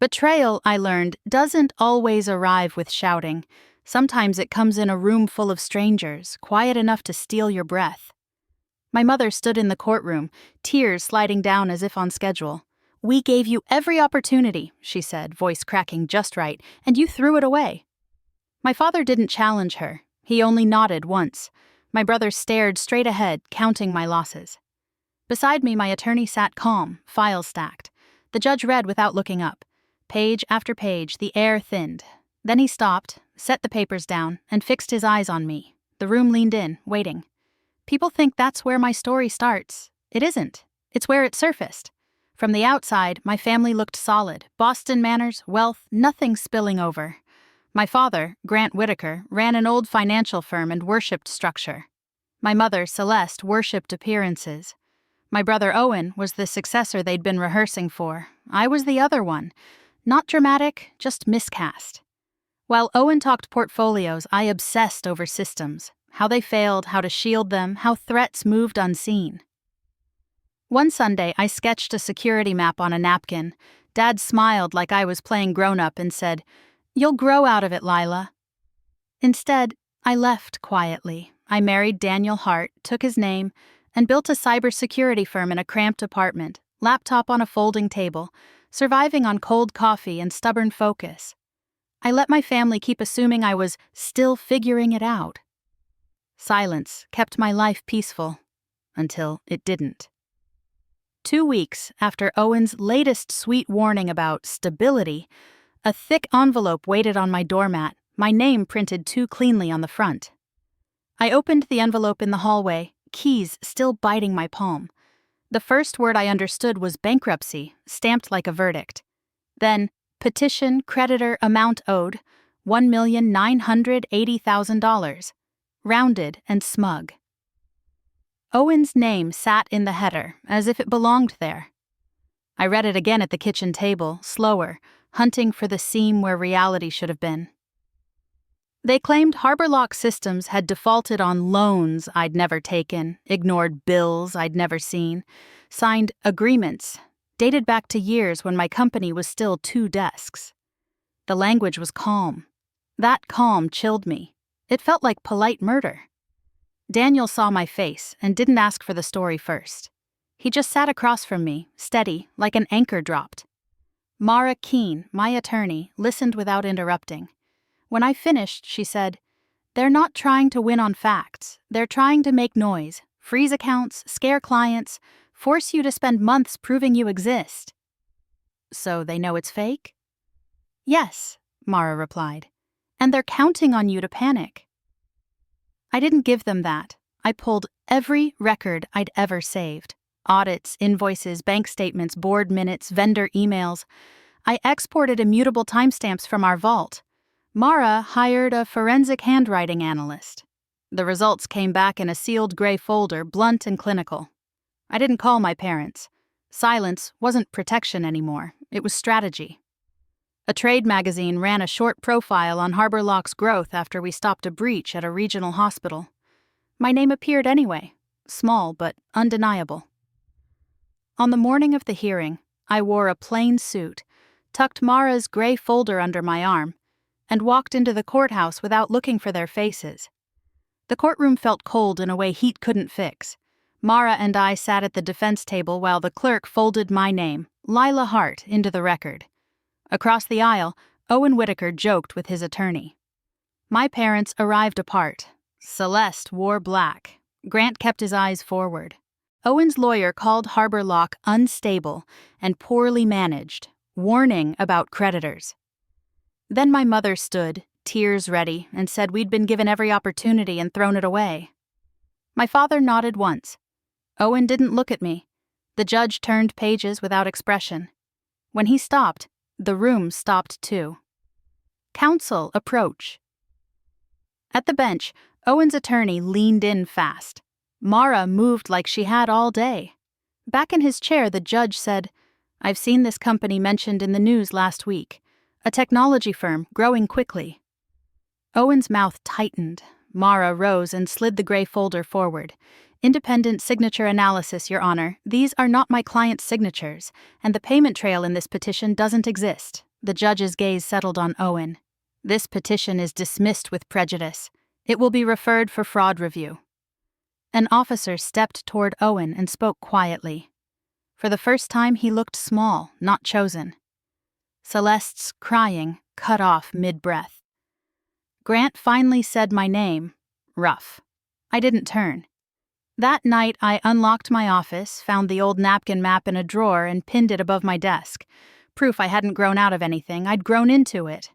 Betrayal, I learned, doesn't always arrive with shouting. Sometimes it comes in a room full of strangers, quiet enough to steal your breath. My mother stood in the courtroom, tears sliding down as if on schedule. "We gave you every opportunity," she said, voice cracking just right, "and you threw it away." My father didn't challenge her. He only nodded once. My brother stared straight ahead, counting my losses. Beside me, my attorney sat calm, files stacked. The judge read without looking up. Page after page, the air thinned. Then he stopped, set the papers down, and fixed his eyes on me. The room leaned in, waiting. People think that's where my story starts. It isn't. It's where it surfaced. From the outside, my family looked solid. Boston manners, wealth, nothing spilling over. My father, Grant Whitaker, ran an old financial firm and worshipped structure. My mother, Celeste, worshipped appearances. My brother Owen was the successor they'd been rehearsing for. I was the other one. Not dramatic, just miscast. While Owen talked portfolios, I obsessed over systems, how they failed, how to shield them, how threats moved unseen. One Sunday, I sketched a security map on a napkin. Dad smiled like I was playing grown-up and said, "You'll grow out of it, Lila." Instead, I left quietly. I married Daniel Hart, took his name, and built a cybersecurity firm in a cramped apartment, laptop on a folding table, surviving on cold coffee and stubborn focus. I let my family keep assuming I was still figuring it out. Silence kept my life peaceful, until it didn't. 2 weeks after Owen's latest sweet warning about stability, a thick envelope waited on my doormat, my name printed too cleanly on the front. I opened the envelope in the hallway, keys still biting my palm. The first word I understood was bankruptcy, stamped like a verdict. Then, petition, creditor, amount owed, $1,980,000, rounded and smug. Owen's name sat in the header, as if it belonged there. I read it again at the kitchen table, slower, hunting for the seam where reality should have been. They claimed HarborLock Systems had defaulted on loans I'd never taken, ignored bills I'd never seen, signed agreements, dated back to years when my company was still 2 desks. The language was calm. That calm chilled me. It felt like polite murder. Daniel saw my face and didn't ask for the story first. He just sat across from me, steady, like an anchor dropped. Mara Keene, my attorney, listened without interrupting. When I finished, she said, "They're not trying to win on facts. They're trying to make noise, freeze accounts, scare clients, force you to spend months proving you exist." "So they know it's fake?" "Yes," Mara replied. "And they're counting on you to panic." I didn't give them that. I pulled every record I'd ever saved. Audits, invoices, bank statements, board minutes, vendor emails. I exported immutable timestamps from our vault. Mara hired a forensic handwriting analyst. The results came back in a sealed gray folder, blunt and clinical. I didn't call my parents. Silence wasn't protection anymore. It was strategy. A trade magazine ran a short profile on HarborLock's growth after we stopped a breach at a regional hospital. My name appeared anyway, small but undeniable. On the morning of the hearing, I wore a plain suit, tucked Mara's gray folder under my arm, and walked into the courthouse without looking for their faces. The courtroom felt cold in a way heat couldn't fix. Mara and I sat at the defense table while the clerk folded my name, Lila Hart, into the record. Across the aisle, Owen Whitaker joked with his attorney. My parents arrived apart. Celeste wore black. Grant kept his eyes forward. Owen's lawyer called HarborLock unstable and poorly managed, warning about creditors. Then my mother stood, tears ready, and said we'd been given every opportunity and thrown it away. My father nodded once. Owen didn't look at me. The judge turned pages without expression. When he stopped, the room stopped too. Counsel, approach. At the bench, Owen's attorney leaned in fast. Mara moved like she had all day. Back in his chair, the judge said, "I've seen this company mentioned in the news last week. A technology firm growing quickly." Owen's mouth tightened. Mara rose and slid the gray folder forward. "Independent signature analysis, Your Honor. These are not my client's signatures, and the payment trail in this petition doesn't exist. The judge's gaze settled on Owen. This petition is dismissed with prejudice. It will be referred for fraud review. An officer stepped toward Owen and spoke quietly. For the first time, he looked small, not chosen. Celeste's crying cut off mid-breath. Grant finally said my name, Ruff. I didn't turn. That night, I unlocked my office, found the old napkin map in a drawer, and pinned it above my desk. Proof I hadn't grown out of anything, I'd grown into it.